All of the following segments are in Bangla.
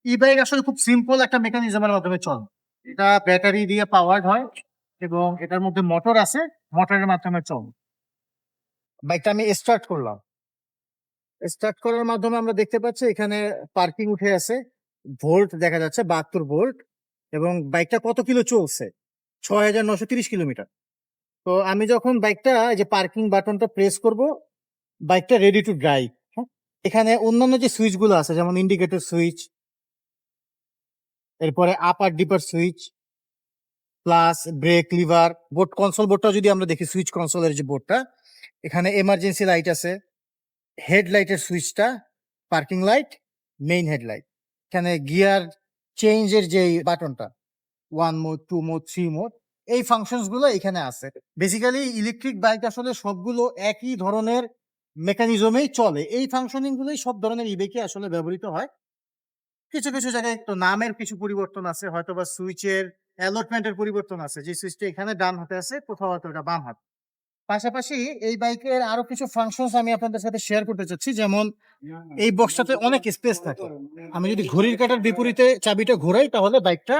ই বাইক আসলে খুব সিম্পল একটা মেকানিজমের মাধ্যমে চলে। এটা ব্যাটারি দিয়ে পাওয়ার্ড হয় এবং এটার মধ্যে মোটর আছে, মোটরের মাধ্যমে চলে। বাইকটা আমি স্টার্ট করলাম। স্টার্ট করার মাধ্যমে আমরা দেখতে পাচ্ছি এখানে পার্কিং উঠে আছে, ভোল্ট দেখা যাচ্ছে 72 ভোল্ট, এবং বাইকটা কত কিলো চলছে? ৬,৯৩০ কিলোমিটার। তো আমি যখন বাইকটা এই যে পার্কিং বাটনটা প্রেস করব, বাইকটা রেডি টু ড্রাইভ। হ্যাঁ, এখানে অন্যান্য যে সুইচ গুলো আছে, যেমন ইন্ডিকেটর সুইচ, এরপরে upper dipper switch, plus brake lever, board console বোর্ডটা যদি আমরা দেখি, সুইচ কনসোলের যে বোর্ডটা, এখানে এমার্জেন্সি লাইট আছে, হেডলাইটের সুইচটা, পার্কিং লাইট, মেইন হেডলাইট, এখানে গিয়ার চেঞ্জের যে বাটনটা, 1 মোড, 2 মোড, 3 মোড, এই ফাংশনস গুলো এখানে আছে। বেসিক্যালি ইলেকট্রিক বাইক আসলে সবগুলো একই ধরনের মেকানিজমেই চলে, এই ফাংশনিং গুলোই সব ধরনের ইবেকে আসলে ব্যবহৃত হয়। কিছু কিছু জায়গায় একটু নামের কিছু পরিবর্তন আছে, হয়তো বা সুইচের অ্যালটমেন্টের পরিবর্তন আছে, যে সুইচটা এখানে ডান হাতে আছে, কোথাও হয়তো এটা বাম হাত। পাশাপাশি এই বাইকের আরো কিছু ফাংশনস আমি আপনাদের সাথে শেয়ার করতে চাচ্ছি, যেমন এই বক্সটাতে অনেক স্পেস থাকে। আমি যদি ঘড়ির কাঁটার বিপরীতে চাবিটা ঘোরাই, তাহলে বাইকটা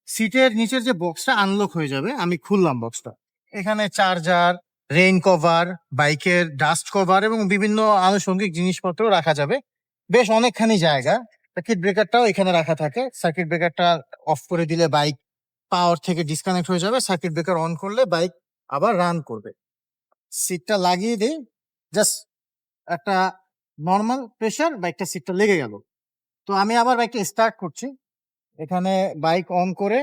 সিটের নিচের যে বক্সটা আনলক হয়ে যাবে। আমি খুললাম বক্সটা, এখানে চার্জার, রেইন কভার, বাইকের ডাস্ট কভার এবং বিভিন্ন আনুষঙ্গিক জিনিসপত্র রাখা যাবে। বেশ অনেকখানি জায়গা। সার্কিট ব্রেকারটাও এখানে রাখা থাকে। সার্কিট ব্রেকারটা অফ করে দিলে বাইক পাওয়ার থেকে ডিসকানেক্ট হয়ে যাবে, সার্কিট ব্রেকার অন করলে বাইক আবার রান করবে। সিটটা লাগিয়ে দিই, জাস্ট একটা নর্মাল প্রেসার, বাইকটা সিটটা লেগে গেল। তো আমি আবার বাইকটা স্টার্ট করছি। এখানে বাইক অন করে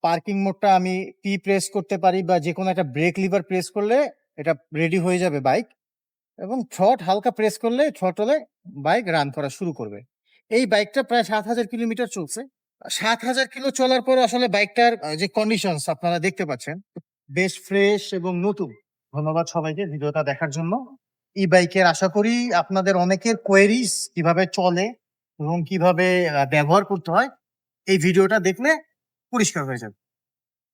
পার্কিং মোডটা আমি পি প্রেস করতে পারি, বা যে কোনো একটা ব্রেক লিভার প্রেস করলে এটা রেডি হয়ে যাবে বাইক, এবং থ্রট হালকা প্রেস করলে থ্রটলে বাইক রান করা শুরু করবে। এই বাইকটা প্রায় ৭,০০০ কিলোমিটার চলছে। ৭,০০০ কিলো চলার পর আসলে বাইকটার যে কন্ডিশনস আপনারা দেখতে পাচ্ছেন, বেশ ফ্রেশ এবং নতুন। ধন্যবাদ সবাইকে ভিডিওটা দেখার জন্য। ই বাইকের আশা করি আপনাদের অনেকের কোয়েরিজ কিভাবে চলে এবং কিভাবে ব্যবহার করতে হয়, এই ভিডিওটা দেখলে পরিষ্কার হয়ে যাবে।